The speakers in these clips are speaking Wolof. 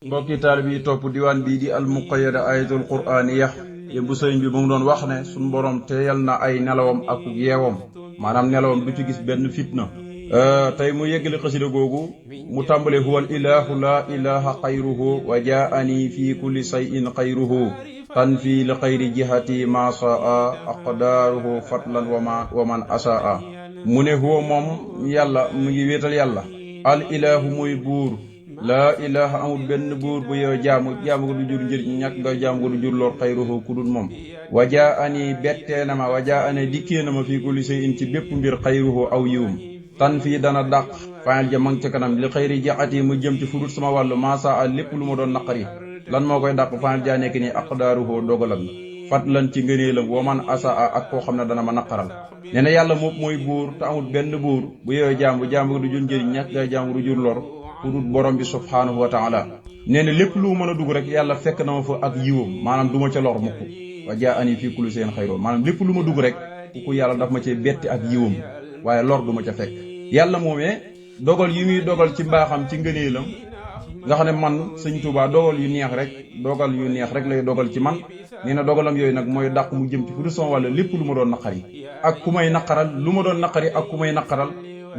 mbokki taalibe yi topp diwaan bii di al muqayyada ayatul quraaniya yëmbu sëriñ bi mu ngi doon wax ne suñ borom teeyal na ay nelawam ak yeewam maanaam nelawam du ci gis benn fitna. tey mu yeggali xasida googu mu tàmbale huwal ilahu la ilaha xayruhu wa jaani fi kulli shay'in xayruhu tan fi li xayri jihati ma saa aqdaaruhu fatlan wa man asaa. mu ne huwa moom yàlla mu ngi wéetal yàlla al ilahu muy buur laa ilaha amul benn buur bu yow jaamu ko du jur njëriñ ñàkk nga jaamu ko du jur lor xayruhu ku dul moom. wajaa ani bettee na ma wajaa ani dikkee na ma fii kulli shay'in ci bépp mbir xayruhu aw yiwum tan fii dana dàq fayal ja mang ca kanam li xayri jaxati mu jëm ci fudut sama wàllu maasa a lépp lu ma doon naqari lan moo koy dàq fayal jaa nekk nii aqdaaruhu dogalam fat lan ci ngëneelam waman asa a ak koo xam ne dana ma naqaral. nee na yàlla moom mooy buur te amul benn buur bu yow jaamu ko du jur njëriñ ñàkk nga jaamu ko du jur lor ku dul borom bi subhaanahu wa taala. nee na lépp lu mën a dugg rek yàlla fekk na ma fa ak yiwam maanaam du ma ca lor mukk wa jaa ani fii kulli shay'in xayruhu maanaam lépp lu ma dugg rek ku yàlla daf ma cee betti ak yiwam waaye lor du ma ca fekk. yàlla moomee dogal yi muy dogal ci mbaaxam ci ngëneelam nga xam ne man sëñ Tuubaa dogal yu neex rek lay dogal ci man. nee na dogalam yooyu nag mooy dàq mu jëm ci fu du son wàlla lépp lu ma doon naqari ak ku may naqaral lu ma doon naqari ak ku may naqaral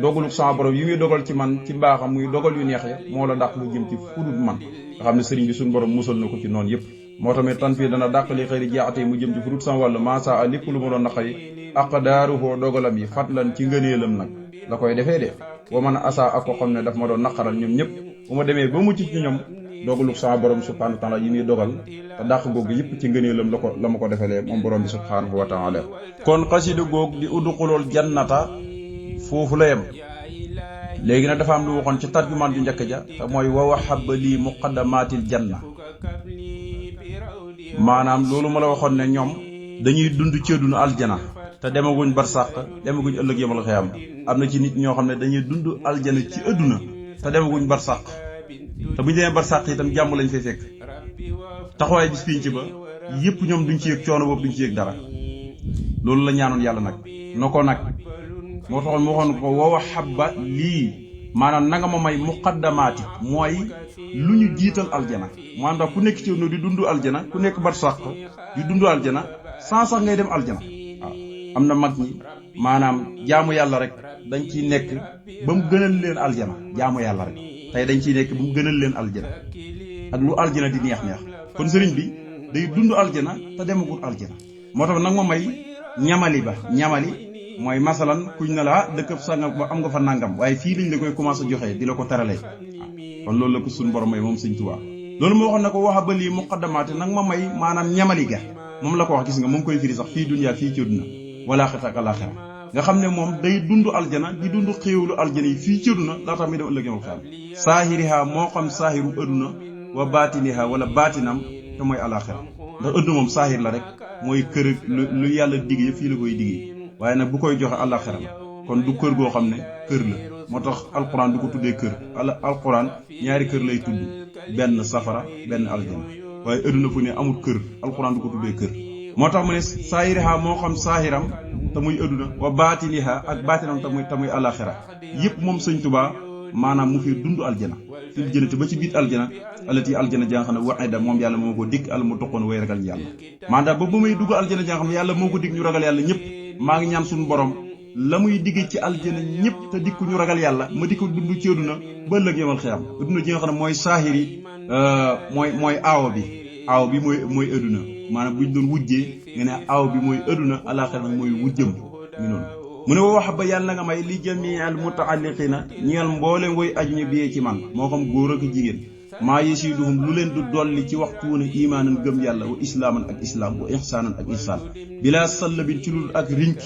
dogaluk sama borom yi muy dogal ci man ci mbaaxam muy dogal yu neex ya moo la dàq mu jëm ci fu dul man nga xam ne sëriñ bi suñu borom musal na ko ci noonu yëpp. moo tamit tan fii dana dàq li xëyri jeexate mu jëm ci fu dul sama wàlla maasa a lépp lu ma doon naqari aqdaaruhu dogalam yi fatlan ci ngëneelam nag la koy defee de wa man asa ak ko xam ne daf ma doon naqaral ñoom ñëpp bu ma demee ba mucc ci ñoom dogaluk sama borom subhanahu wa taala yi muy dogal te dàq googu yëpp ci ngëneelam la ma ko defalee moom borom bi subhanahu wa taala. kon xasida goog di udxulul jannata foofu la yem. léegi nag dafa am lu waxoon ci tarjumaan ju njëkk ja te mooy wa wahabba lii muqaddamatil janna maanaam loolu ma la waxoon ne ñoom dañuy dund ci àdduna aljana te demaguñ barsàq demaguñ ëllëg yamal xiyaam. am na ci nit ñoo xam ne dañuy dund aljana ci àdduna te demaguñ barsàq te bu ñu demee barsàq itam jàmm lañ fay fekk taxawaay bis pinc ba yëpp ñoom duñ ci yëg coono boobu duñ ci yëg dara. loolu la ñaanoon yàlla nag no ko nag moo taxoon mu waxoon ko wa wahabba lii maanaam nanga ma may muqaddamaati mooy lu ñu jiital aljana maanaam ndax ku nekk ci no di dund aljana ku nekk barsàq di dund aljana sans sax ngay dem aljana. waaw am na mag ñi maanaam jaamu yàlla rek dañ ciy nekk ba mu gënal leen aljana jaamu yàlla rek tey dañ ciy nekk ba mu gënal leen aljana ak lu aljana di neex kon sëriñ bi day dund aljana te demagul aljana. moo tax nag ma may ñamali mooy masalan kuñ ne la dëkk sàngam ba am nga fa nangam waaye fii lañ la koy commencé joxe di la ko teralee. kon loolu la ko suñu borom may moom sëñ Tuubaa loolu moo waxoon ne ko waxa ba lii muqaddamaati nag ma may maanaam ñamali ga moom la ko wax gis nga moom koy firi sax fii duniyaa fii ci àdduna wala xeta ak alaxira nga xam ne moom day dund aljana di dund xéewalu aljana yi fii ci àdduna laa tax mi dem ëllëg yomal xam saahiriha moo xam saahiru àdduna wa baatiniha wala baatinam te mooy alaxira ndax àdduna moom saahir la rek mooy kër lu yàlla digg yëpp fii la koy diggee waaye nag bu koy joxe alaxira la kon du kër goo xam ne kër la moo tax alquran du ko tuddee kër alquran ñaari kër lay tudd benn safara benn aljana waaye àdduna fu ne amul kër alquran du ko tuddee kër. moo tax mu ne saahiriha moo xam saahiram te muy àdduna wa baatiniha ak baatinam te muy alaxira yëpp moom sëñ Tuubaa maanaam mu fi dund aljana fil jannati ba ci biir aljana alati aljana ja nga xam ne wa'ida moom yàlla moo ko dig al mu toqoon way ragal yàlla maanaam ba may dugg aljana ja nga xam ne yàlla moo ko dig ñu ragal yàlla ñëpp maa ngi ñaan suñu borom la muy digg ci aljana ñëpp te dikku ñu ragal yàlla ma di ko dund ci àdduna ba ëllëg yomal xiyam àdduna ji nga xam ne mooy saahiri mooy aawo bi mooy àdduna maanaam buñ doon wujjee nga ne aaw bi mooy àdduna alaxira mooy wujjëm ñu noonu. mu ne wa wax ba yàlla na nga may li jamii al mutaalliqina ñeel mboolem woy aju ñu biyee ci man moo xam góor ak jigéen maa yasiduhum lu leen du dolli ci waxtu wu ne imaanan gëm yàlla wa islaaman ak islaam wa ihsaanan ak ihsaan bilaa sallabin ci lul ak rink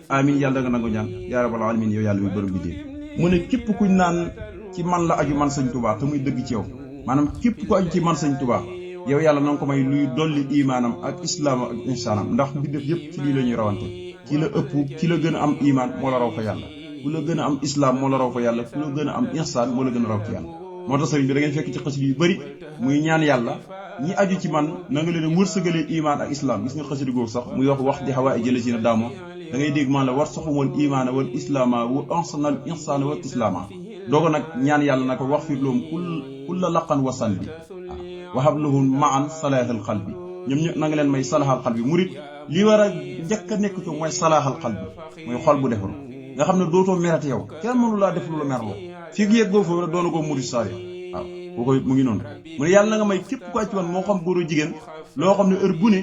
amin yàlla nga nangu ñaan yaa rabbal alamin yow yàlla muy borom bi dee. mu ne képp kuñ naan ci man la aju man sëñ Tuubaa te muy dëgg ci yow maanaam képp ku aju ci man sëñ Tuubaa yow yàlla na nga ko may luy dolli imaanam ak islaamam ak ihsaanam ndax mbindeef yëpp ci lii la ñuy rawante ki la ëpp ki la gën a am imaan moo la raw fa yàlla ku la gën a am islaam moo la raw fa yàlla ku la gën a am ihsaan moo la gën a raw ci yàlla. moo tax sëriñ bi da ngeen fekk ci xasida yu bëri muy ñaan yàlla ñi aju ci man na nga leen wërsëgalee imaan ak islaam gis nga xasida googu sax muy wax di xawaa jële si na daamo da ngay dégg man la war saxumal imaana wal islaama wa ahsanal ihsaana wal islaama dooga nag ñaan yàlla na ko wax fir loom kulla laqan wa salbi wa habluhum ma'an salahal qalbi ñoom ñëpp na nga leen may salahal qalbi murit li war a njëkk a nekk ci mooy salahal qalbi mooy xol bu defaru nga xam ne dootoo merati yow kenn mënu laa def lu la merloo fii gi yeggoo foofu rek doona koo murit saari waaw boo ko mu ngi noonu mu ne yàlla na nga may képp ko ci man moo xam góor a jigéen loo xam ne heure bu ne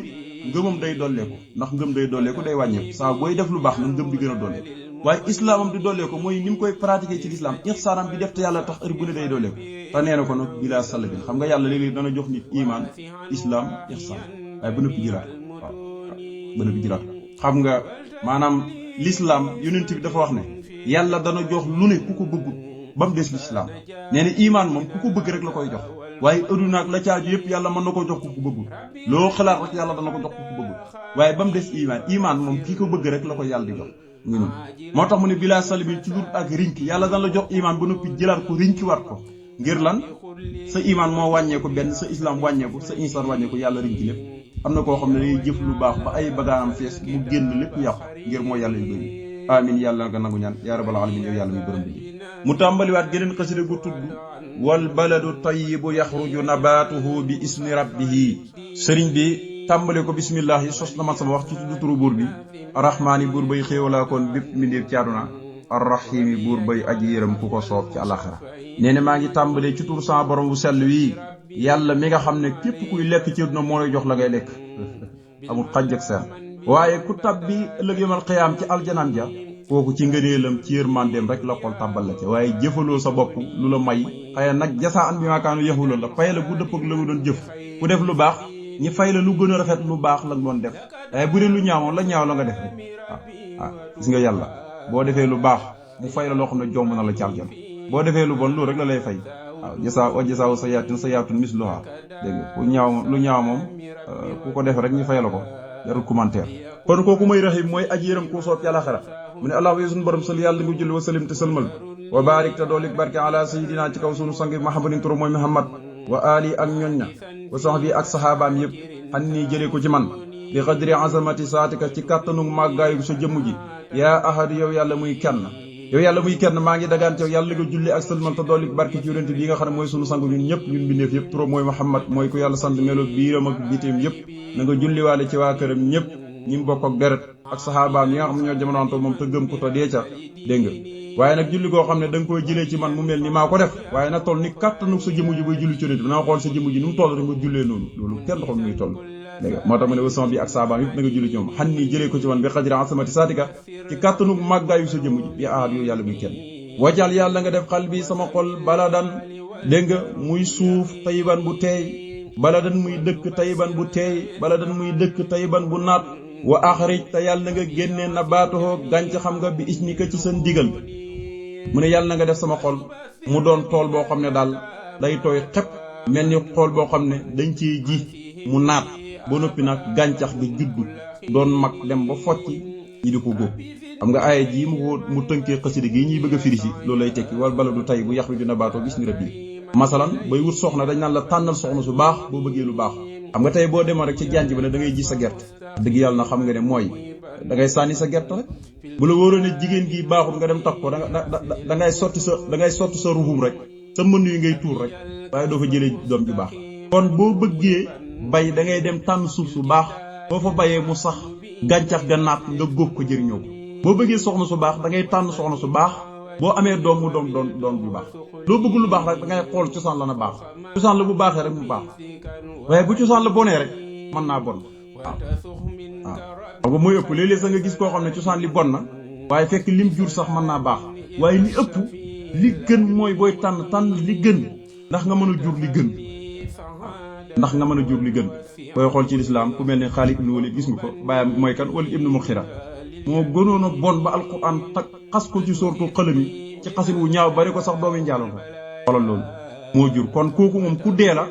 ngëmam day dolleeku ndax ngëm day dolleeku day wàññeeku saa booy def lu baax na ngëm di gën a dolleeku waaye islaamam di dolleeku mooy ni mu koy pratiquer ci l'islam ihsaanam bi def te yàlla tax heure bu ne day dolleeku te nee na ko nag bilaa sall bi xam nga yàlla léeg-léeg dana jox nit iman islam ihsaan waaye ba nëppi jëlaat waaw ba nëppi jëlaat xam nga maanaam l'islam yonent bi dafa wax ne yàlla dana jox lu ne ku ko bëggut ba mu des l'islam nee na iman moom ku ko bëgg rek la koy jox waaye adduna ak la caaju yëpp yàlla mën na ko jox ku ko bëggul loo xalaat rek yàlla dana ko jox ku ko bëggul waaye ba mu des iman moom kii ko bëgg rek la ko yàlla di jox ngi noonu moo tax mu ne bilaa salbi ci dur ak rinki yàlla dana la jox iman ba noppi jëlaat ko rinki waat ko ngir lan sa iman moo wàññeeku benn sa islam wàññeeku sa insaan wàññeeku yàlla rinki lépp am na koo xam ne day jëf lu baax ba ay bagaanam fees mu génn lépp yàqu ngir moo yàlla yu bëri amin yàlla nga nangu ñaan yaa rabbal alamin yow yàlla muy borom bi mu tàmbaliwaat geneen xasida gu tudd wal baladu tayyibu yaxruju nabaatuhu bi ismi rabbihi sëriñ bi tàmbale ko bismillah yi sos na man sama wax ci tudd turu buur bi arrahmaani buur bay xéewalaa koon bépp mbindéef ci àdduna arrahimi buur bay aji yërëm ku ko soob ci àlaxira nee na maa ngi tàmbalee ci tur sama borom bu sell wii yàlla mi nga xam ne képp kuy lekk ci àdduna moo lay jox la ngay lekk amul xaj ak seen waaye ku tabbi ëllëg yomal xiyaam ci aljanaan ja kooku ci ngëneelam ci yërmandeem rek la xol tàbbal la ca waaye jëfaloo sa bopp lu la may xëy nag jasaa an bi maakaanu yaxuloon la fay la bu dëpp ak la nga doon jëf ku def lu baax ñi fay la lu gën a rafet lu baax la nga doon def waaye bu dee lu ñaaw la ñaaw la nga def rek waaw gis nga yàlla boo defee lu baax mu fay la loo xam ne jomb na la ci aljana boo defee lu bon loolu rek la lay fay waaw jasaa sa yaatun misluha dégg nga ku ñaaw lu ñaaw moom ku ko def rek ñu fay la ko jarul commentaire kon kooku mooy rahim mooy aji yërëm ku soob ci àlaxira mu ne allah suñu borom sal yàlla nga julli wa salim te sëlmal wa barik te doolik barke ala sayidina ci kaw sunu sang bi mahamadin turu mooy muhammad wa ali ak ñoñ ña wa sahbi ak sahabaam yëpp xan nii jëlee ko ci man bi xadri azamati saatika ci kàttanu màggaayu sa jëmm ji yaa ahadu yow yàlla muy kenn maa ngi dagaan ci yow yàlla nga julli ak sëlmal te doolik barke ci yonent bi nga xam ne mooy sunu sang ñun ñëpp ñun bindeef yëpp turu mooy muhammad mooy ku yàlla sant melo biiram ak bitim yëpp na nga julliwaale ci waa këram ñëpp ñi mu bokk ak deret ak saxaabaam yi nga xam ne ñoo jamonoonto moom te gëm ko te dee ca dégg nga waaye nag julli koo xam ne da nga koy jëlee ci man mu mel ni maa ko def waaye nag toll ni kàttanu sa jëmm ji bay julli ci nit bi na nga xool sa jëmm ji ni mu toll rek nga jullee noonu loolu kenn doxul muy toll dégg nga moo tax mu ne wason bi ak saabaam yëpp na nga julli ci moom xan nii jëlee ko ci man bi xajra asamati saatika ci kàttanu màggaayu sa jëmm ji bi aad yow yàlla muy kenn wajal yàlla nga def xal bi sama xol baladan dégg nga muy suuf tayiban bu teey baladan muy dëkk tayiban bu teey baladan muy dëkk tayiban bu naat wa axrij te yàlla nga génnee nabaatuhoo gàncaxam nga bi ismika ci seen digal mu ne yàlla na nga def sama xol mu doon tool boo xam ne daal day tooy xepp mel ni tool boo xam ne dañ ciy ji mu naat ba noppi nag gàncax gi juddu doon mag dem ba focci ñi di ko góob xam nga aaya ji mu tënkee xasida gi ñuy bëgg a firi si loolu lay tekki wal baladu tay bu yaxruju nabaatuhoo bismi rabbi masalan bay wut soxna dañ naan la tànnal soxna su baax boo bëggee lu baax xam nga tey boo demoon rek ci janj ba ne da ngay ji sa gerte dëgg yàlla na xam nga ne mooy da ngay sànni sa gerte rek bu la wóoree ne jigéen gi baaxul nga dem takk ko da ngay sotti sa ruxum rek sa mën yi ngay tuur rek waaye doo fa jëlee doom ju baax kon boo bëggee bay da ngay dem tànn suuf su baax boo fa bayee mu sax gàncax ga naat nga góob ko jëriñoo ko boo bëggee soxna su baax da ngay tànn soxna su baax boo amee doom mu doon bu baax loo bëgg lu baax rek da ngay xool cosaan la na baax cosaan la bu baaxee rek mu baax waaye bu cosaan la bonee rek mën naa bon waaw xam nga mooy ëpp léeg-léeg sax nga gis koo xam ne cosaan li bon na waaye fekk lim jur sax mën naa baax waaye li ëpp li gën mooy booy tànn li gën ndax nga mën a jur li gën booy xool ci lislaam ku mel ne Xaalid ibnu Waliid gis nga ko bàyyam mooy kan Waliid ibnu Muxira moo gënoon a bon ba alquran xas ko ci sortu xalami ci xasin wu ñaaw bari ko sax doomi njaaloon ko xoolal loolu moo jur kon kooku moom ku dee la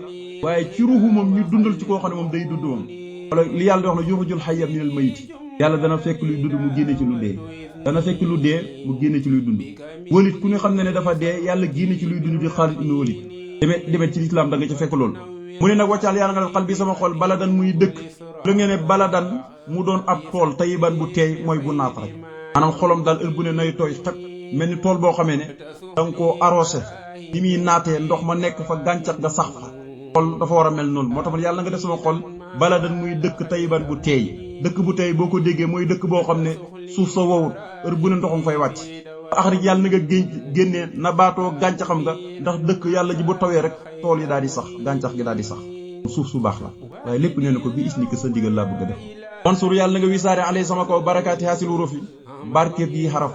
waaye ci ruuxu moom ñu dundal ci koo xam ne moom day dund moom wala li yàlla di wax ne yuxrijul hayya minal mayyiti yàlla dana fekk luy dund mu génne ci lu dee dana fekk lu dee mu génne ci luy dund Walid ku ne xam ne dafa dee yàlla génne ci luy dund di Xaalid ibnu Walid demet ci lislaam da nga ci fekk loolu mu ne nag wàccaal yàlla nga def xal bi sama xol baladan muy dëkk lu ngeen ne baladan mu doon ab tool tayiban bu teey mooy bu naat rek maanaam xolam daal heure bu ne nay tooy xep mel ni tool boo xamee ne danga koo arrosé li muy naatee ndox ma nekk fa gàncax ga sax fa xol dafa war a mel noonu moo tax man yàlla nga def sama xol baladan muy dëkk tayiban bu teey dëkk bu teey boo ko déggee mooy dëkk boo xam ne suuf sa wowut heure bu ne ndoxam fay wàcc axrij yàlla na nga génnee nabaatoo gàncaxam nga ndax dëkk yàlla ji bu tawee rek tool yi daal di sax gàncax gi daal di sax suuf su baax la waaye lépp nee na ko bi isnika sa ndigal laa bëgg a def mansur yàlla na nga wisaare alay sama kaw barakaati haasilu rofi barkeeb yi xaraf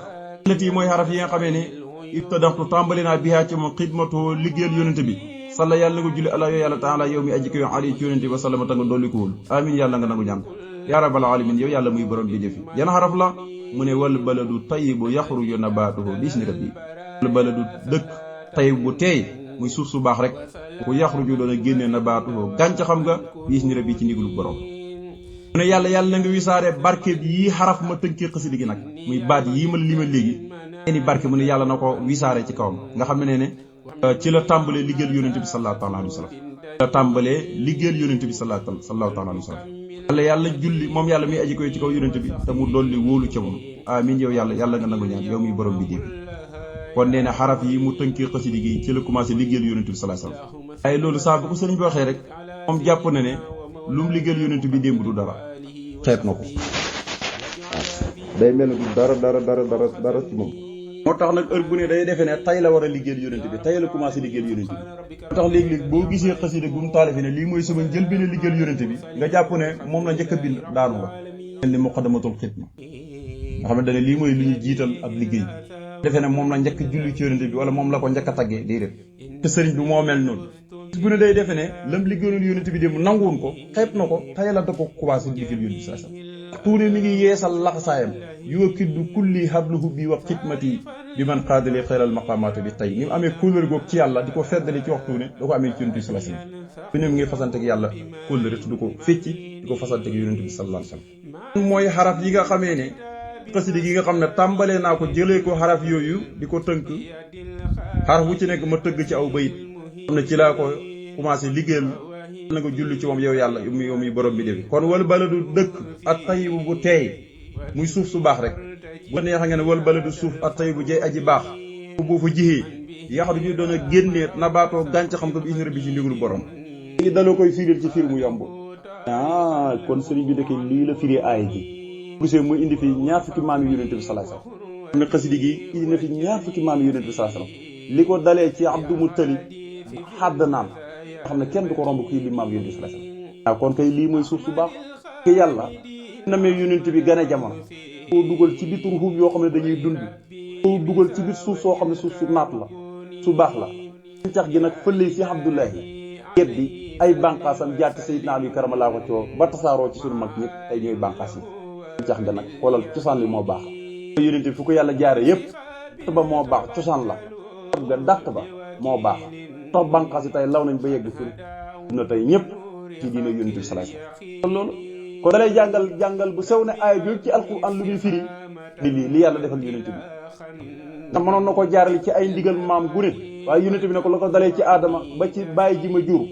lati mooy xaraf yi nga xamee ne ibtadaxtu tàmbali naa bihaa ci moom xidmatoo liggéeyal yonente bi salla yàlla na nga julli ala yoo yàlla taala yow mi aji ko yoon ali ci yonente bi sallama ta nga dolli ko wul amin yàlla nga nangu ñaan yaa rabbal alamin yow yàlla muy borom bi jëfi yan xaraf la mu ne wal baladu tayyibu yaxruju nabaatuhu bi isni rabbi wal baladu dëkk tayyib bu teey muy suuf su baax rek ku yaxruju doon a génnee nabaatuhu gàncaxam nga bi isni rabbi ci ndigalu borom mu ne yàlla na nga wisaare barke bi yii xaraf ma tënkee xasida gi nag muy baat yii ma lima léegi seeni barke mu ne yàlla na ko wisaare ci kawam nga xam ne ne ci la tàmbalee liggéeyal yonente bi sallallahu alayhi wa sallam ci la tàmbalee liggéeyal yonente bi sallallahu alayhi wa sallam yàlla julli moom yàlla muy aji koy ci kaw yonente bi te mu dolli wóolu ca moom amin yow yàlla nga nangu ñaan yow muy borom bi dégg kon nee na xaraf yi mu tënkee xasida gi ci la commencé liggéeyal yonente bi sallallahu alayhi wa sallam waaye loolu saa bu ko sëriñ bi waxee rek moom jàpp na ne lu mu liggéeyal yonente bi démb du dara xeet na ko day mel ne du dara ci moom moo tax nag heure bu ne day defee ne tay la war a liggéeyal yonente bi tay la commencé liggéeyal yonente bi moo tax léegi-léegi boo gisee xasida gum taalifi ne lii mooy sama njëlbéen liggéeyal yonente bi nga jàpp ne moom la njëkk a bind daanu nga mel ni muqaddamatul xidma nga xam ne dane lii mooy lu ñu jiital ab liggéey defee ne moom la njëkk julli ci yonente bi wala moom la ko njëkk a taggee déedéet te sëriñ bi moo mel noonu bu ne day defee ne lam liggéeyal yonente bi démb nanguwun ko xeeb na ko tay la da ko commencé liggéeyal yonente bi sa tuune mi ngi yeesal laxasaayam yuwakiddu kulli habluhu bi wa xidmati bi man xaadali xeeral maqaamaatu bi tey ni mu amee kóllëre goog ci yàlla di ko feddali ci waxtu ne da ko amee ci yonent bi sallallahu alayhi wasallam bu ne mi ngi fasante ak yàlla kóllëre te du ko fecci di ko fasante ak yonent bi sallallahu alayhi wasallam mooy xaraf yi nga xamee ne xasida gi nga xam ne tàmbalee naa ko jëlee ko xaraf yooyu di ko tënk xaraf bu ci nekk ma tëgg ci aw bayit xam ne ci laa ko commencé liggéeyal na nga julli ci moom yow yàlla yow muy borom bi def kon wal baladu dëkk at tayibu bu teey muy suuf su baax rek bu neexee nga ne wal baladu suuf at tayibu jey aji baax boo fa jixee yaxadu ñu doon a génnee nabaatoo gàncax xam ko bi isra bi ci ndigalu borom léegi daloo koy firil ci fir mu yomb kon sëriñ bi dëkk lii la firi aay ji gisee muy indi fi ñaar fukki maam yi yonente bi sallallahu alayhi wasallam am na xasidi gi indi na fi ñaar fukki maam yi yonente bi sallallahu alayhi wasallam li ko dalee ci Abdu Muttalib xadd naan xam ne kenn du ko romb kii li maam yonent bi sallallahu alayhi wasallam waaw kon kay lii mooy suuf su baax ke yàlla namee yonent bi gane jamono koo dugal ci biir ruxum yoo xam ne dañuy dund koo dugal ci biir suuf soo xam ne suuf su naat la su baax la gàncax gi nag fële si Abdullahi yet bi ay bànqaasam jaati Sayyidina Ali karamallahu wajhahu ba tasaaroo ci suñu mag ñëpp tey ñooy bànqaas yi gàncax ga nag xoolal cosaan li moo baax yonent bi fu ko yàlla jaare yëpp dàtt ba moo baax cosaan la ga dàtt ba moo baax tax bànqaas yi tey law nañ ba yegg fii dina tey ñëpp ci diina yonent bi sallallahu alayhi wasallam loolu kon dalay jàngal bu sew ne aaya bi ci alquran lu muy firi li yàlla defal yonent bi ndax mënoon na ko jaarale ci ay ndigal maam gu ne waaye yonent bi ne ko la ko dalee ci aadama ba ci bàyyi ji ma jur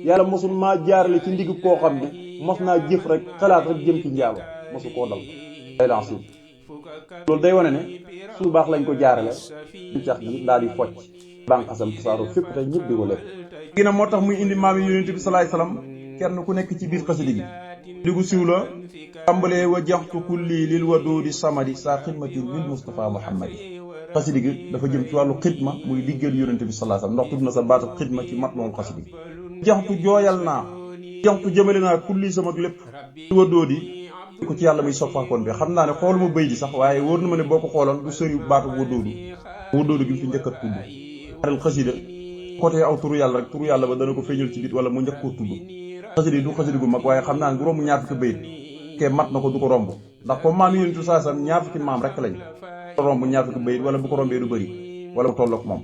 yàlla mosul maa jaarale ci ndig koo xam ne mos naa jëf rek xalaat rek jëm ci njaalo mosu koo dal day lancé loolu day wane ne su baax lañ ko jaarale cax gi daal di focc bànqasam tasaaroo fépp tey ñëpp di ko lekk gi na moo tax muy indi maam yi yonent bi sallallahu alayhi wasallam kenn ku nekk ci biir xasida gi digu siw la tàmbalee wa jaxtu kulli lil waduudi samadi saa xidmatin lil Mustafa Muhammadi xasida gi dafa jëm ci wàllu xidma muy liggéeyal yonent bi sallallahu alayhi wasallam ndax tudd na sa baatu xidma ci mat moom xasida gi jaxtu jooyal naa jaxtu jëmale naa kulli sama lépp lil waduudi ko ci yàlla muy soppaakoon bi xam naa ne xooluma bëy di sax waaye wóor na ma ne boo ko xooloon du sëri baatu wadoodu gi mu fi njëkk a tudd xaral xasida côté aw turu yàlla rek turu yàlla ba dana ko feeñal ci bit wala mu njëkk koo tudd xasida yi du xasida gu mag waaye xam naa ne du romb ñaar fukki bayit ke mat na ko du ko romb ndax comme maam yonentu saa sam ñaar fukki maam rek lañ romb ñaar fukki bayit wala bu ko rombee du bëri wala bu tollook moom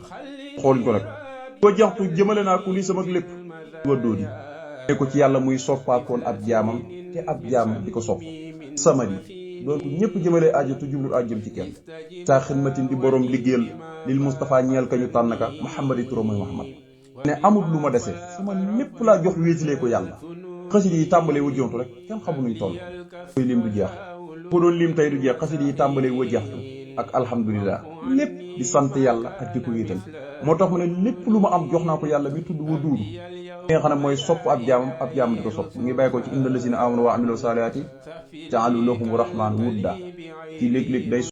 xooluñ ko rek boo jaxtu jëmale naa ku li sama lépp wadoodu ne ko ci yàlla muy soppaakoon ab jaamam te ab jaam di ko sopp samadi doon ko ñëpp jëmale aajo tu jublul aajo jëm ci kenn saa xidmatin di borom liggéeyal lil Mustafa ñeel ka ñu tànn ka Muhammadi turo mooy Muhammad ne amul lu ma dese sama lépp laa jox wéetilee ko yàlla xasida yi tàmbalee wëjjantu rek kenn xamu nuñ toll koy lim du jeex ko doon lim tey du jeex xasida yi tàmbalee wëjjantu ak alhamdulillah lépp di sant yàlla ak di ko wéetal moo tax mu ne lépp lu ma am jox naa ko yàlla mi tudd Waduud li nga xam ne mooy sopp ab jaamam di ko sopp mu ngi bàyyi ko ci inna lazina amanu wa amilu saalihaati ja'alu lahum rahmaan wudda ci léeg-léeg day